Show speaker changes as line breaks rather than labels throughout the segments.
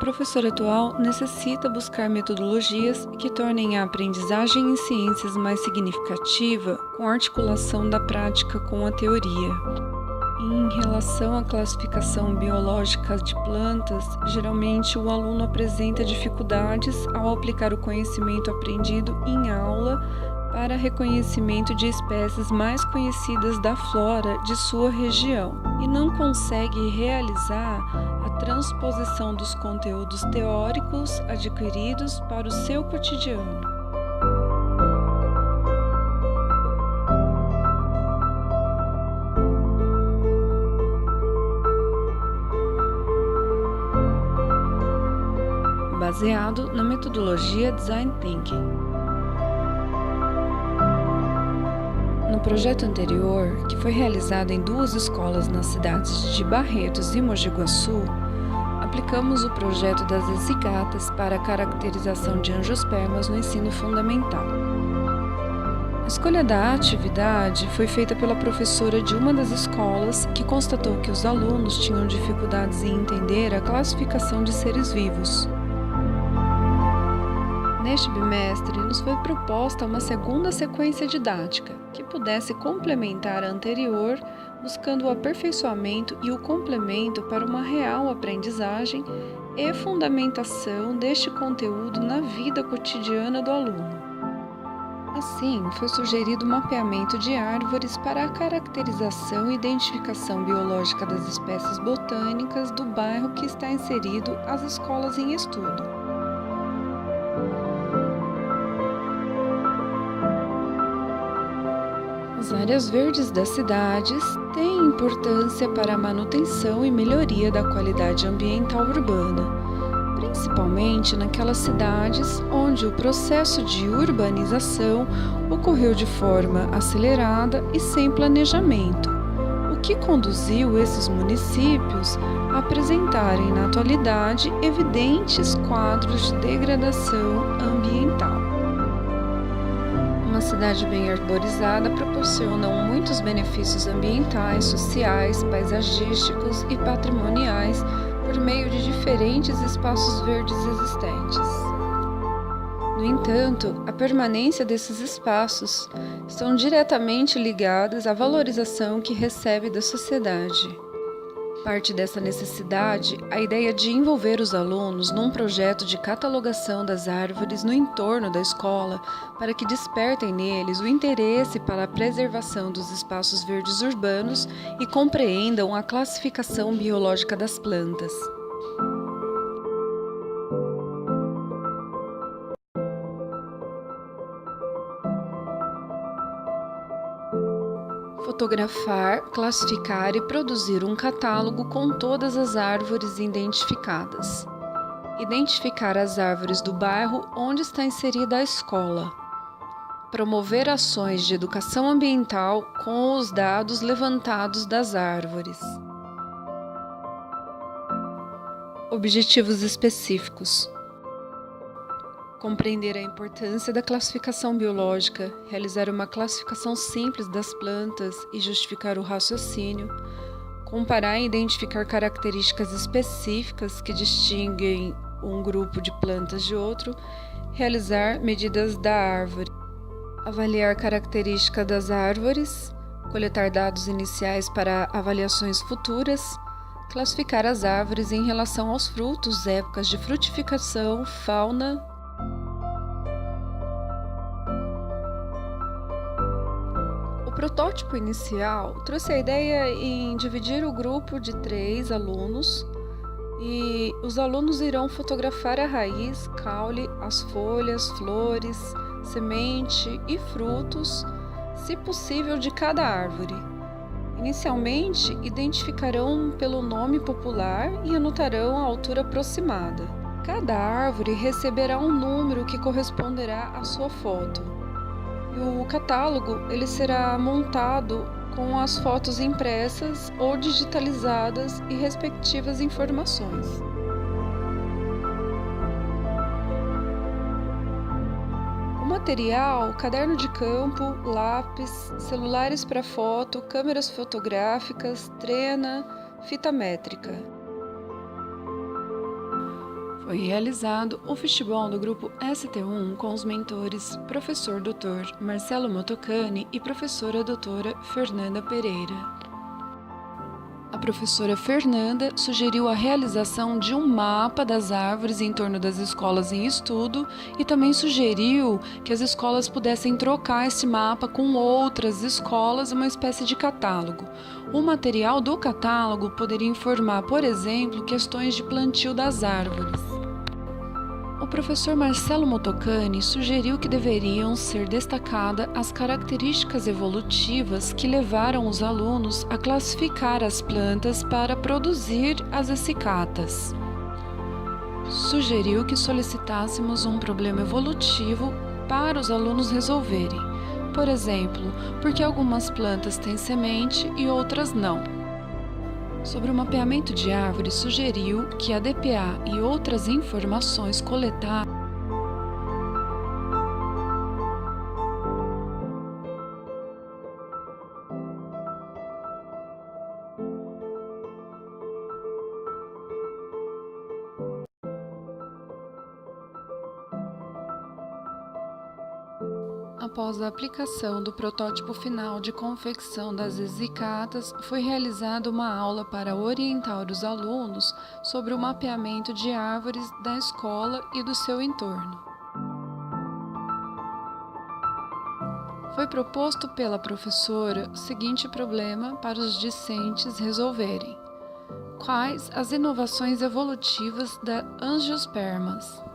professor atual necessita buscar metodologias que tornem a aprendizagem em ciências mais significativa com a articulação da prática com a teoria. Em relação à classificação biológica de plantas, geralmente o aluno apresenta dificuldades ao aplicar o conhecimento aprendido em aula para reconhecimento de espécies mais conhecidas da flora de sua região e não consegue realizar a transposição dos conteúdos teóricos adquiridos para o seu cotidiano. Baseado na metodologia Design Thinking. No projeto anterior, que foi realizado em 2 escolas nas cidades de Barretos e Mogi Guaçu, aplicamos o projeto das zigatas para a caracterização de angiospermas no ensino fundamental. A escolha da atividade foi feita pela professora de uma das escolas, que constatou que os alunos tinham dificuldades em entender a classificação de seres vivos. Neste bimestre, nos foi proposta uma segunda sequência didática, que pudesse complementar a anterior, buscando o aperfeiçoamento e o complemento para uma real aprendizagem e fundamentação deste conteúdo na vida cotidiana do aluno. Assim, foi sugerido o mapeamento de árvores para a caracterização e identificação biológica das espécies botânicas do bairro que está inserido às escolas em estudo. As áreas verdes das cidades têm importância para a manutenção e melhoria da qualidade ambiental urbana, principalmente naquelas cidades onde o processo de urbanização ocorreu de forma acelerada e sem planejamento, o que conduziu esses municípios a apresentarem na atualidade evidentes quadros de degradação ambiental. Uma cidade bem arborizada proporciona muitos benefícios ambientais, sociais, paisagísticos e patrimoniais por meio de diferentes espaços verdes existentes. No entanto, a permanência desses espaços estão diretamente ligadas à valorização que recebe da sociedade. Parte dessa necessidade a ideia de envolver os alunos num projeto de catalogação das árvores no entorno da escola para que despertem neles o interesse pela preservação dos espaços verdes urbanos e compreendam a classificação biológica das plantas. Fotografar, classificar e produzir um catálogo com todas as árvores identificadas. Identificar as árvores do bairro onde está inserida a escola. Promover ações de educação ambiental com os dados levantados das árvores. Objetivos específicos. Compreender a importância da classificação biológica, realizar uma classificação simples das plantas e justificar o raciocínio, comparar e identificar características específicas que distinguem um grupo de plantas de outro, realizar medidas da árvore, avaliar características das árvores, coletar dados iniciais para avaliações futuras, classificar as árvores em relação aos frutos, épocas de frutificação, fauna. O protótipo inicial trouxe a ideia em dividir o grupo de 3 alunos e os alunos irão fotografar a raiz, caule, as folhas, flores, semente e frutos, se possível, de cada árvore. Inicialmente, identificarão pelo nome popular e anotarão a altura aproximada. Cada árvore receberá um número que corresponderá à sua foto. E o catálogo ele será montado com as fotos impressas ou digitalizadas e respectivas informações. O material: caderno de campo, lápis, celulares para foto, câmeras fotográficas, trena, fita métrica. Foi realizado o futebol do grupo ST1 com os mentores professor Dr. Marcelo Motocani e professora doutora Fernanda Pereira. A professora Fernanda sugeriu a realização de um mapa das árvores em torno das escolas em estudo e também sugeriu que as escolas pudessem trocar esse mapa com outras escolas, uma espécie de catálogo. O material do catálogo poderia informar, por exemplo, questões de plantio das árvores. O professor Marcelo Motocani sugeriu que deveriam ser destacadas as características evolutivas que levaram os alunos a classificar as plantas para produzir as essicatas. Sugeriu que solicitássemos um problema evolutivo para os alunos resolverem. Por exemplo, por que algumas plantas têm semente e outras não? Sobre o mapeamento de árvores, sugeriu que a DPA e outras informações coletadas Após a aplicação do protótipo final de confecção das essicatas, foi realizada uma aula para orientar os alunos sobre o mapeamento de árvores da escola e do seu entorno. Foi proposto pela professora o seguinte problema para os discentes resolverem: quais as inovações evolutivas da angiospermas?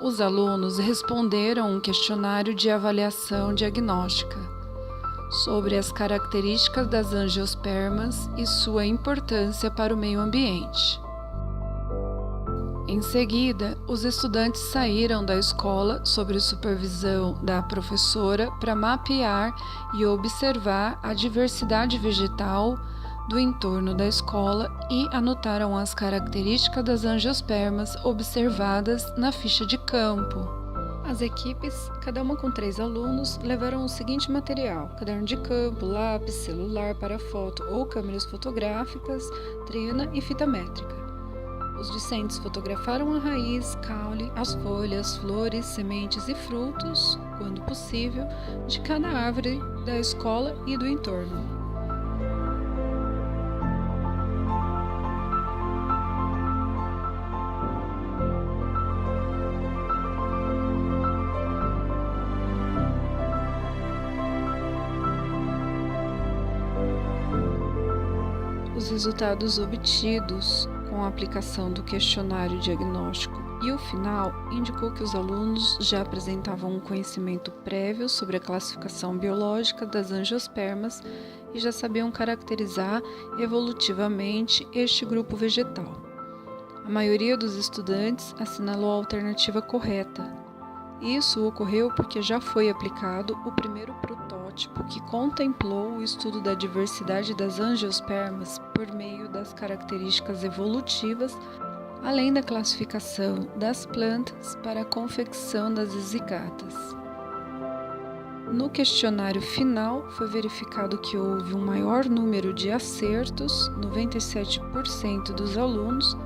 Os alunos responderam um questionário de avaliação diagnóstica sobre as características das angiospermas e sua importância para o meio ambiente. Em seguida, os estudantes saíram da escola sob supervisão da professora para mapear e observar a diversidade vegetal do entorno da escola e anotaram as características das angiospermas observadas na ficha de campo. As equipes, cada uma com 3 alunos, levaram o seguinte material: caderno de campo, lápis, celular para foto ou câmeras fotográficas, trena e fita métrica. Os discentes fotografaram a raiz, caule, as folhas, flores, sementes e frutos, quando possível, de cada árvore da escola e do entorno. Os resultados obtidos com a aplicação do questionário diagnóstico e o final indicou que os alunos já apresentavam um conhecimento prévio sobre a classificação biológica das angiospermas e já sabiam caracterizar evolutivamente este grupo vegetal. A maioria dos estudantes assinalou a alternativa correta. Isso ocorreu porque já foi aplicado o primeiro protótipo que contemplou o estudo da diversidade das angiospermas por meio das características evolutivas, além da classificação das plantas para a confecção das essicatas. No questionário final, foi verificado que houve um maior número de acertos, 97% dos alunos,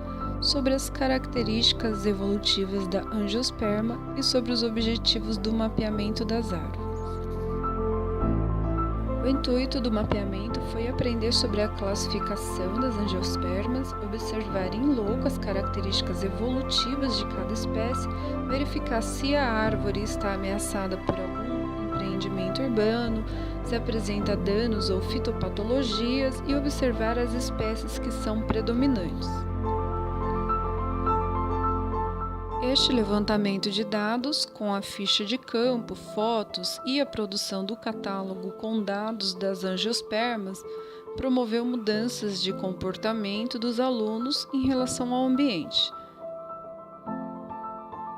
sobre as características evolutivas da angiosperma e sobre os objetivos do mapeamento das árvores. O intuito do mapeamento foi aprender sobre a classificação das angiospermas, observar em loco as características evolutivas de cada espécie, verificar se a árvore está ameaçada por algum empreendimento urbano, se apresenta danos ou fitopatologias e observar as espécies que são predominantes. Este levantamento de dados, com a ficha de campo, fotos e a produção do catálogo com dados das angiospermas, promoveu mudanças de comportamento dos alunos em relação ao ambiente.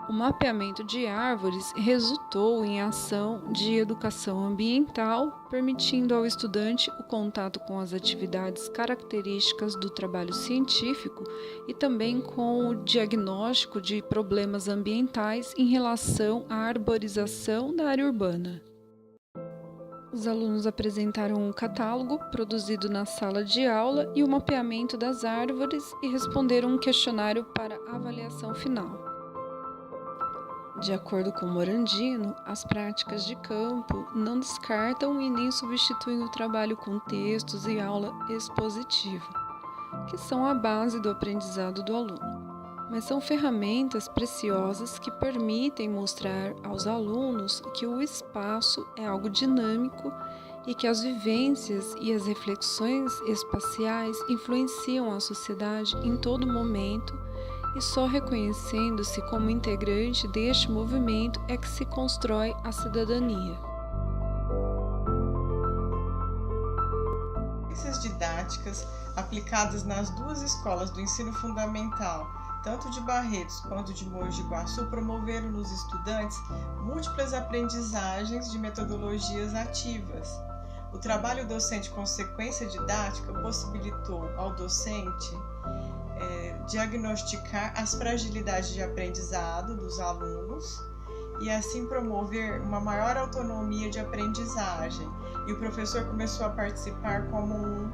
O mapeamento de árvores resultou em ação de educação ambiental, permitindo ao estudante o contato com as atividades características do trabalho científico e também com o diagnóstico de problemas ambientais em relação à arborização da área urbana. Os alunos apresentaram um catálogo produzido na sala de aula e o mapeamento das árvores e responderam um questionário para avaliação final. De acordo com Morandino, as práticas de campo não descartam e nem substituem o trabalho com textos e aula expositiva, que são a base do aprendizado do aluno, mas são ferramentas preciosas que permitem mostrar aos alunos que o espaço é algo dinâmico e que as vivências e as reflexões espaciais influenciam a sociedade em todo momento e só reconhecendo-se como integrante deste movimento é que se constrói a cidadania.
Experiências didáticas aplicadas nas duas escolas do ensino fundamental, tanto de Barretos quanto de Mogi Guaçu, promoveram nos estudantes múltiplas aprendizagens de metodologias ativas. O trabalho docente com sequência didática possibilitou ao docente diagnosticar as fragilidades de aprendizado dos alunos e assim promover uma maior autonomia de aprendizagem. E o professor começou a participar como um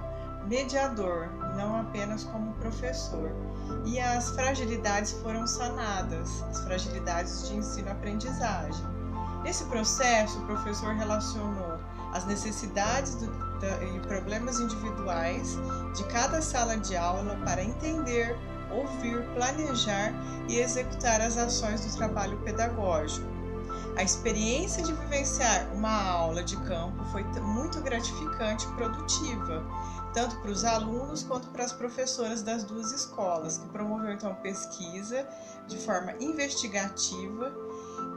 mediador, não apenas como professor. E as fragilidades foram sanadas, as fragilidades de ensino-aprendizagem. Nesse processo, o professor relacionou as necessidades e problemas individuais de cada sala de aula para entender, ouvir, planejar e executar as ações do trabalho pedagógico. A experiência de vivenciar uma aula de campo foi muito gratificante e produtiva, tanto para os alunos quanto para as professoras das duas escolas, que promoveu então pesquisa de forma investigativa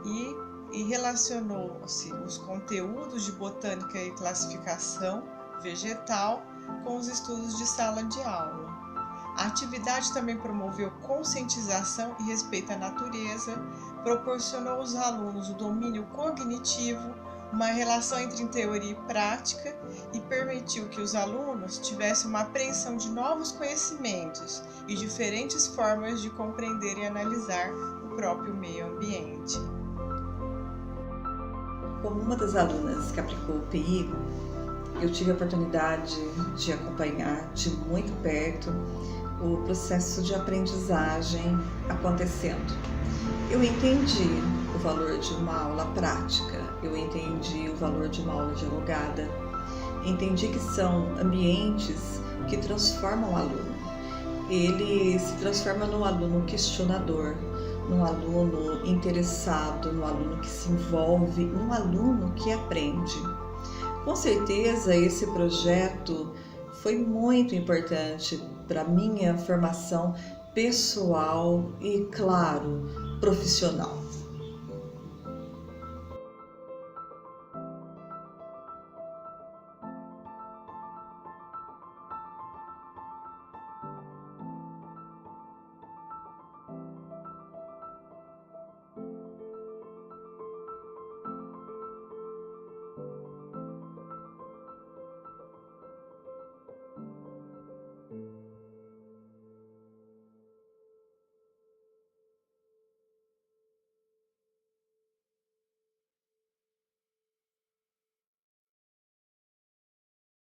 e relacionou-se os conteúdos de botânica e classificação vegetal com os estudos de sala de aula. A atividade também promoveu conscientização e respeito à natureza, proporcionou aos alunos o domínio cognitivo, uma relação entre teoria e prática e permitiu que os alunos tivessem uma apreensão de novos conhecimentos e diferentes formas de compreender e analisar o próprio meio ambiente.
Como uma das alunas que aplicou o PI, eu tive a oportunidade de acompanhar de muito perto o processo de aprendizagem acontecendo. Eu entendi o valor de uma aula prática, eu entendi o valor de uma aula dialogada, entendi que são ambientes que transformam o aluno. Ele se transforma num aluno questionador, num aluno interessado, num aluno que se envolve, num aluno que aprende. Com certeza esse projeto foi muito importante para a minha formação pessoal e, claro, profissional.